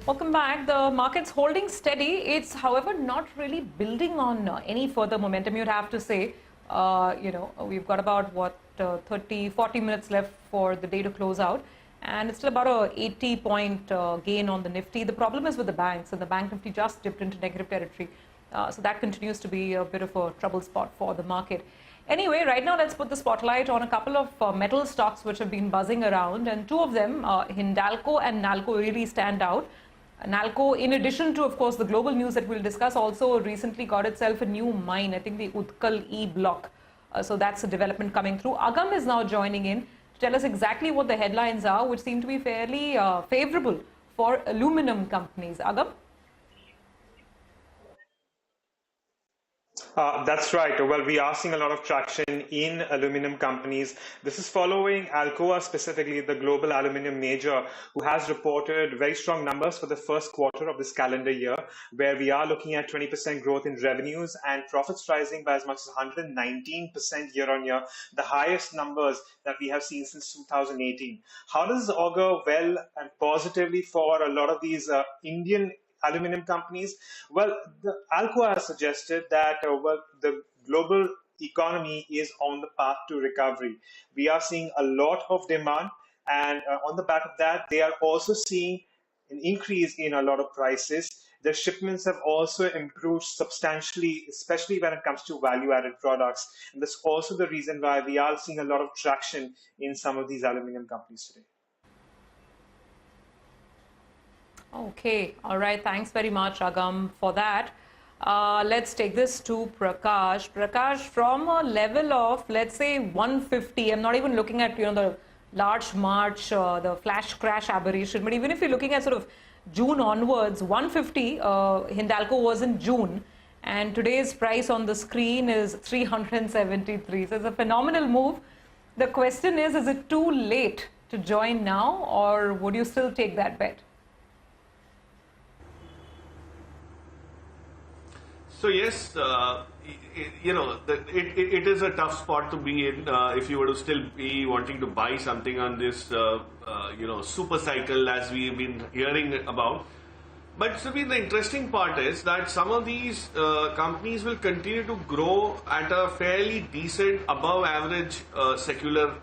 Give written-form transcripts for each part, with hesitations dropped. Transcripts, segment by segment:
Welcome back. The market's holding steady. It's, however, not really building on any further momentum, you'd have to say. We've got about, 30, 40 minutes left for the day to close out. And it's still about a 80-point gain on the Nifty. The problem is with the banks, and the bank Nifty just dipped into negative territory. So that continues to be a bit of a trouble spot for the market. Anyway, right now let's put the spotlight on a couple of metal stocks which have been buzzing around, and two of them, Hindalco and Nalco, really stand out. Nalco, in addition to, of course, the global news that we'll discuss, also recently got itself a new mine, I think the Utkal E block. So that's a development coming through. Agam is now joining in to tell us exactly what the headlines are, which seem to be fairly favorable for aluminum companies. Agam? That's right. Well, we are seeing a lot of traction in aluminum companies. This is following Alcoa, specifically the global aluminum major, who has reported very strong numbers for the first quarter of this calendar year, where we are looking at 20% growth in revenues and profits rising by as much as 119% year on year, the highest numbers that we have seen since 2018. How does this augur well and positively for a lot of these Indian aluminum companies? Well, Alcoa has suggested that the global economy is on the path to recovery. We are seeing a lot of demand, and on the back of that, they are also seeing an increase in a lot of prices. The shipments have also improved substantially, especially when it comes to value-added products. And that's also the reason why we are seeing a lot of traction in some of these aluminum companies today. Okay, all right. Thanks very much, Agam, for that. Let's take this to Prakash. Prakash, from a level of, let's say, 150, I'm not even looking at, the large March, the flash crash aberration, but even if you're looking at sort of June onwards, 150, Hindalco was in June, and today's price on the screen is 373. So it's a phenomenal move. The question is it too late to join now, or would you still take that bet? So yes, it is a tough spot to be in if you were to still be wanting to buy something on this, super cycle as we've been hearing about. But Subhi, the interesting part is that some of these companies will continue to grow at a fairly decent, above average secular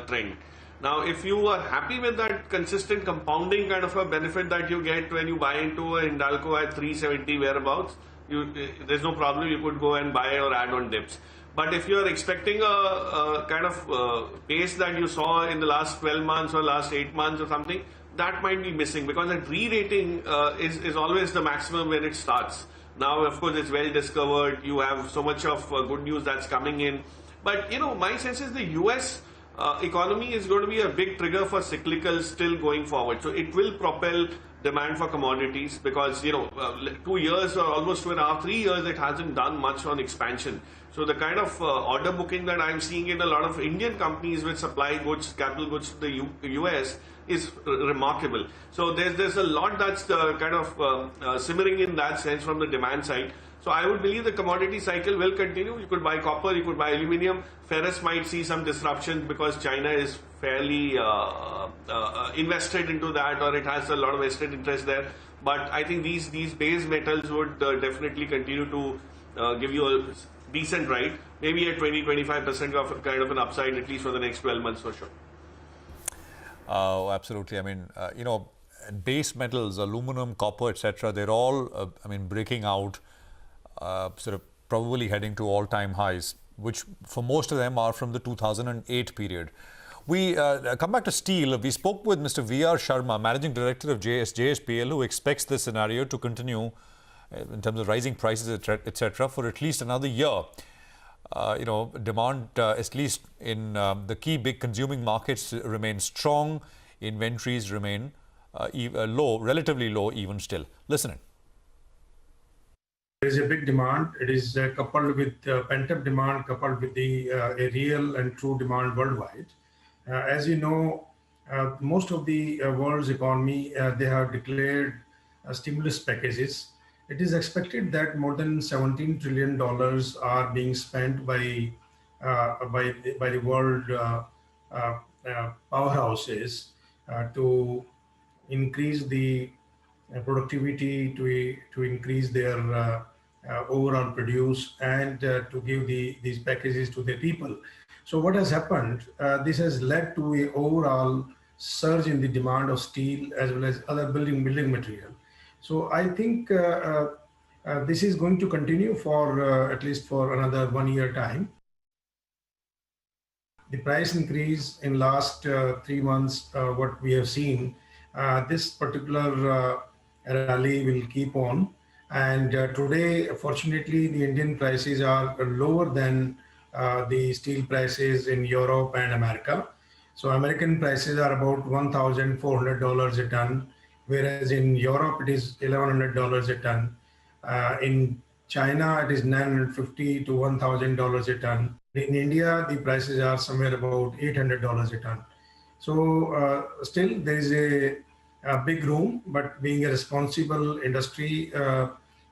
trend. Now, if you are happy with that consistent compounding kind of a benefit that you get when you buy into a Hindalco at 370 whereabouts, there's no problem, you could go and buy or add on dips. But if you're expecting a kind of pace that you saw in the last 12 months or last 8 months or something, that might be missing, because that re-rating is always the maximum when it starts. Now, of course, it's well discovered, you have so much of good news that's coming in. But, my sense is the US economy is going to be a big trigger for cyclicals still going forward. So it will propel demand for commodities, because 2 years or almost 2.5, 3 years, it hasn't done much on expansion. So the kind of order booking that I'm seeing in a lot of Indian companies which supply goods, capital goods to the US is remarkable. So there's a lot that's kind of simmering in that sense from the demand side. So I would believe the commodity cycle will continue. You could buy copper, you could buy aluminium. Ferrous might see some disruption because China is fairly invested into that, or it has a lot of vested interest there. But I think these base metals would definitely continue to give you a decent ride, maybe a 20-25% of kind of an upside, at least for the next 12 months for sure. Oh, absolutely. I mean, base metals, aluminum, copper, etc., they're all, breaking out, sort of probably heading to all-time highs, which for most of them are from the 2008 period. We come back to steel. We spoke with Mr. V.R. Sharma, Managing Director of JSPL, who expects this scenario to continue in terms of rising prices, etc., for at least another year. Demand, at least in the key big consuming markets, remains strong. Inventories remain low, relatively low even still. Listen in. There is a big demand. It is coupled with pent-up demand, coupled with the a real and true demand worldwide. As you know, most of the world's economy, they have declared stimulus packages. It is expected that more than $17 trillion are being spent by the world powerhouses to increase the productivity, to increase their overall produce, and to give these packages to the people. So what has happened? This has led to a overall surge in the demand of steel as well as other building material. So I think this is going to continue for at least for another 1 year time. The price increase in last 3 months, what we have seen, this particular rally will keep on. And today, fortunately, the Indian prices are lower than the steel prices in Europe and America. So American prices are about $1,400 a ton, whereas in Europe it is $1,100 a ton. In China, it is $950 to $1,000 a ton. In India, the prices are somewhere about $800 a ton. So still there is a big room, but being a responsible industry,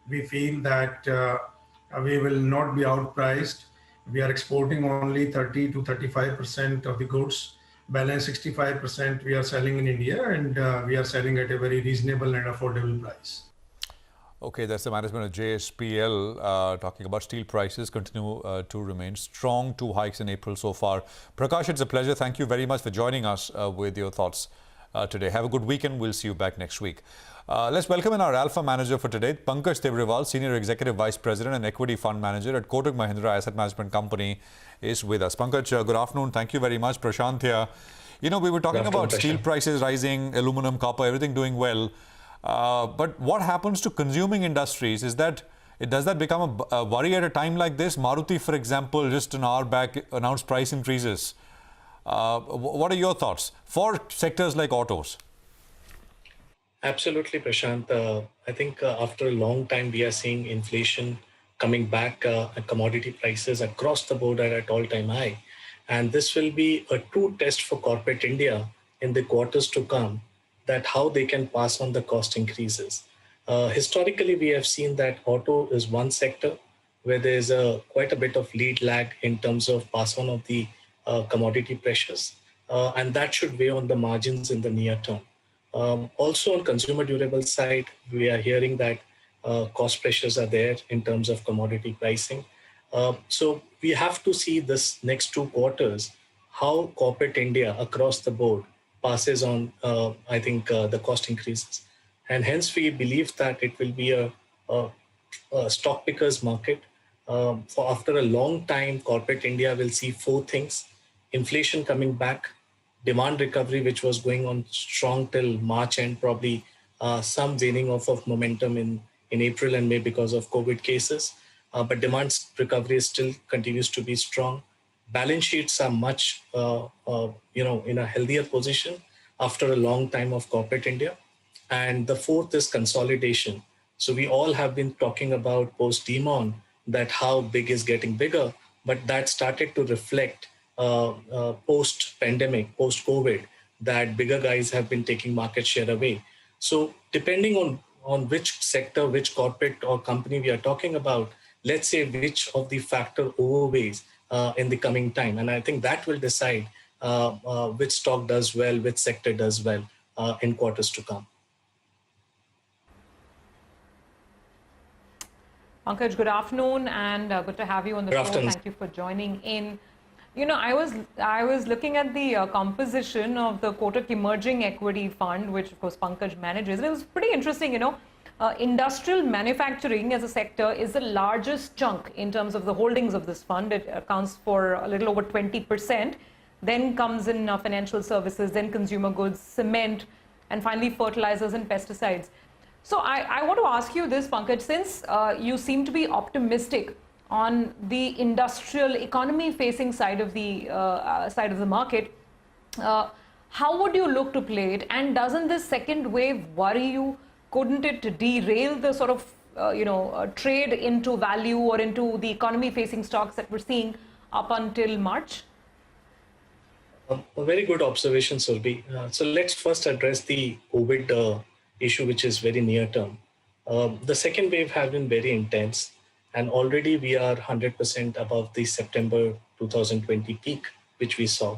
we feel that we will not be outpriced. We are exporting only 30 to 35% of the goods. Balance 65% we are selling in India, and we are selling at a very reasonable and affordable price. Okay, that's the management of JSPL talking about steel prices continue to remain strong. 2 hikes in April so far. Prakash, it's a pleasure. Thank you very much for joining us with your thoughts today. Have a good weekend. We'll see you back next week. Let's welcome in our Alpha manager for today, Pankaj Tibrewal, Senior Executive Vice President and Equity Fund Manager at Kotak Mahindra Asset Management Company, is with us. Pankaj, good afternoon. Thank you very much. Prashant here. You know, we were talking about steel prices rising, aluminum, copper, everything doing well. But what happens to consuming industries? Does that become a worry at a time like this? Maruti, for example, just an hour back announced price increases. What are your thoughts for sectors like autos? Absolutely, Prashant. I think after a long time, we are seeing inflation coming back and commodity prices across the board are at all-time high. And this will be a true test for corporate India in the quarters to come, that how they can pass on the cost increases. Historically, we have seen that auto is one sector where there's quite a bit of lead lag in terms of pass on of the commodity pressures. And that should weigh on the margins in the near term. Also on consumer durable side, we are hearing that cost pressures are there in terms of commodity pricing. So we have to see this next 2 quarters, how corporate India across the board passes on, I think, the cost increases. And hence we believe that it will be a stock pickers market. For after a long time, corporate India will see 4 things: inflation coming back, demand recovery, which was going on strong till March, and probably some waning off of momentum in April and May because of COVID cases. But demand recovery still continues to be strong. Balance sheets are much, in a healthier position after a long time of corporate India. And the 4th is consolidation. So we all have been talking about post-demon that how big is getting bigger, but that started to reflect post-pandemic, post-COVID, that bigger guys have been taking market share away. So depending on which sector, which corporate or company we are talking about, let's say which of the factor overweighs in the coming time. And I think that will decide which stock does well, which sector does well in quarters to come. Pankaj, good afternoon, and good to have you on the show. Thank you for joining in. You know, I was looking at the composition of the Kotak Emerging Equity Fund, which of course Pankaj manages, and it was pretty interesting. You know, industrial manufacturing as a sector is the largest chunk in terms of the holdings of this fund. It accounts for a little over 20%. Then comes in financial services, then consumer goods, cement, and finally fertilizers and pesticides. So I want to ask you this, Pankaj, since you seem to be optimistic on the industrial economy facing side of the market, how would you look to play it? And doesn't this second wave worry you? Couldn't it derail the sort of trade into value or into the economy facing stocks that we're seeing up until March? A very good observation, Surbi. So let's first address the COVID issue, which is very near term. The second wave has been very intense, and already we are 100% above the September 2020 peak, which we saw.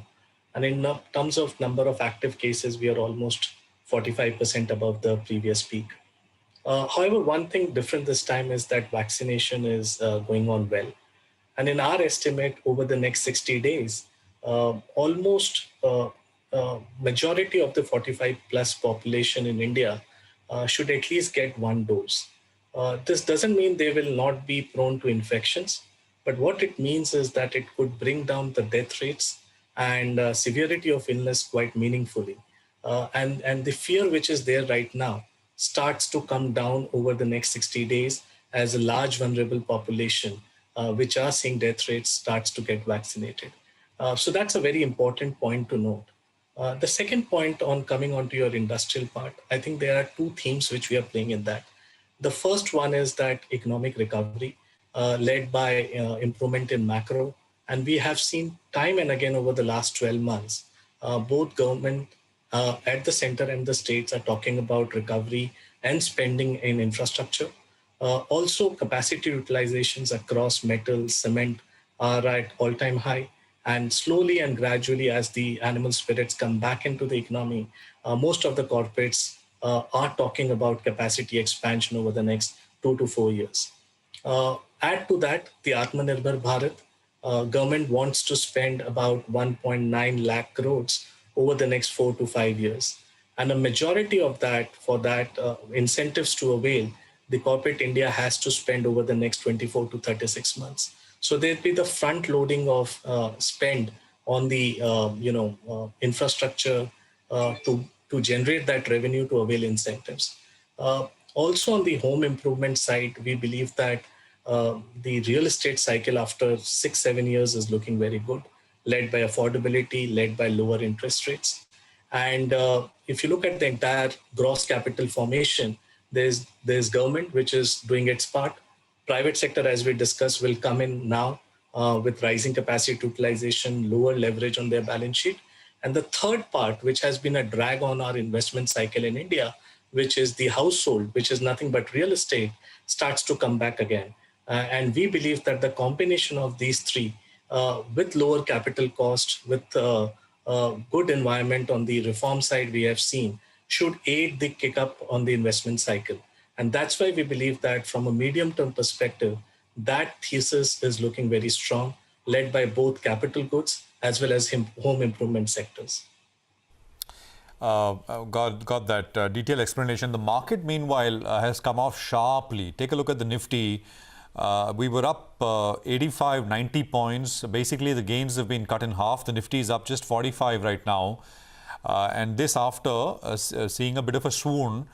And in terms of number of active cases, we are almost 45% above the previous peak. However, one thing different this time is that vaccination is going on well. And in our estimate, over the next 60 days, almost majority of the 45 plus population in India should at least get one dose. This doesn't mean they will not be prone to infections, but what it means is that it could bring down the death rates and severity of illness quite meaningfully. And the fear which is there right now starts to come down over the next 60 days as a large vulnerable population which are seeing death rates starts to get vaccinated. So that's a very important point to note. The second point on coming onto your industrial part, I think there are two themes which we are playing in that. The first one is that economic recovery led by improvement in macro. And we have seen time and again over the last 12 months, both government at the center and the states are talking about recovery and spending in infrastructure. Also, capacity utilizations across metals, cement are at all-time high. And slowly and gradually, as the animal spirits come back into the economy, most of the corporates are talking about capacity expansion over the next 2 to 4 years. Add to that, the Atmanirbhar Bharat, government wants to spend about 1.9 lakh crores over the next 4 to 5 years. And a majority of that, for that incentives to avail, the corporate India has to spend over the next 24 to 36 months. So there'll be the front loading of spend on the infrastructure to generate that revenue to avail incentives. Also on the home improvement side, we believe that the real estate cycle after 6-7 years is looking very good, led by affordability, led by lower interest rates. And if you look at the entire gross capital formation, there's government which is doing its part. Private sector, as we discussed, will come in now with rising capacity utilization, lower leverage on their balance sheet. And the third part, which has been a drag on our investment cycle in India, which is the household, which is nothing but real estate, starts to come back again. And we believe that the combination of these three, with lower capital cost, with good environment on the reform side we have seen, should aid the kick up on the investment cycle. And that's why we believe that from a medium-term perspective, that thesis is looking very strong, led by both capital goods as well as home improvement sectors. Got that detailed explanation. The market, meanwhile, has come off sharply. Take a look at the Nifty. We were up 85, 90 points. Basically, the gains have been cut in half. The Nifty is up just 45 right now. And this after seeing a bit of a swoon.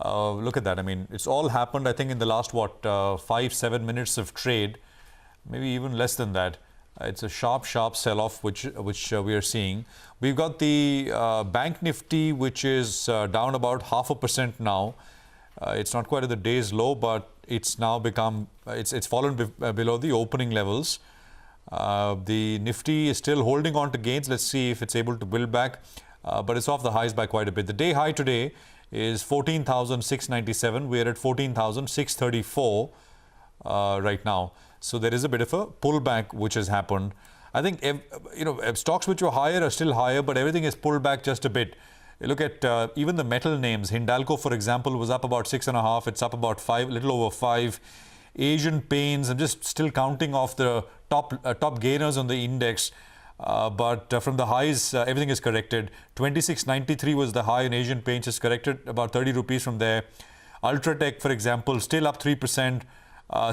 Look at that. I mean, it's all happened, I think, in the last, 5-7 minutes of trade, maybe even less than that. It's a sharp sell-off, which we are seeing. We've got the Bank Nifty, which is down about 0.5% now. It's not quite at the day's low, but it's now become, it's fallen below the opening levels. The Nifty is still holding on to gains. Let's see if it's able to build back, but it's off the highs by quite a bit. The day high today is 14,697. We're at 14,634 right now. So there is a bit of a pullback which has happened. I think, stocks which were higher are still higher, but everything is pulled back just a bit. You look at even the metal names. Hindalco, for example, was up about 6.5. It's up about 5, little over 5. Asian Paints, I'm just still counting off the top gainers on the index. But from the highs, everything is corrected. 26.93 was the high in Asian Paints. Is corrected about 30 rupees from there. Ultratech, for example, still up 3%.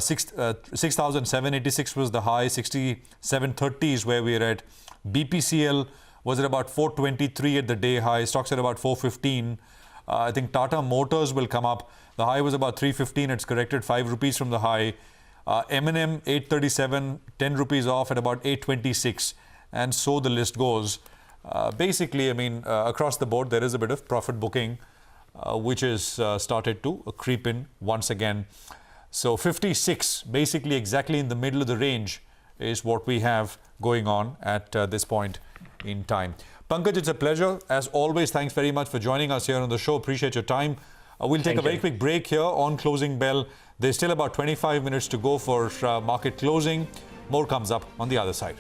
6,786 was the high. 67.30 is where we're at. BPCL was at about 423 at the day high. Stocks at about 415. I think Tata Motors will come up. The high was about 315. It's corrected 5 rupees from the high. M&M 837, 10 rupees off at about 826. And so the list goes. Basically, I mean, across the board, there is a bit of profit booking, which has started to creep in once again. So 56, basically exactly in the middle of the range, is what we have going on at this point in time. Pankaj, it's a pleasure. As always, thanks very much for joining us here on the show. Appreciate your time. We'll take a very quick break here on Closing Bell. There's still about 25 minutes to go for market closing. More comes up on the other side.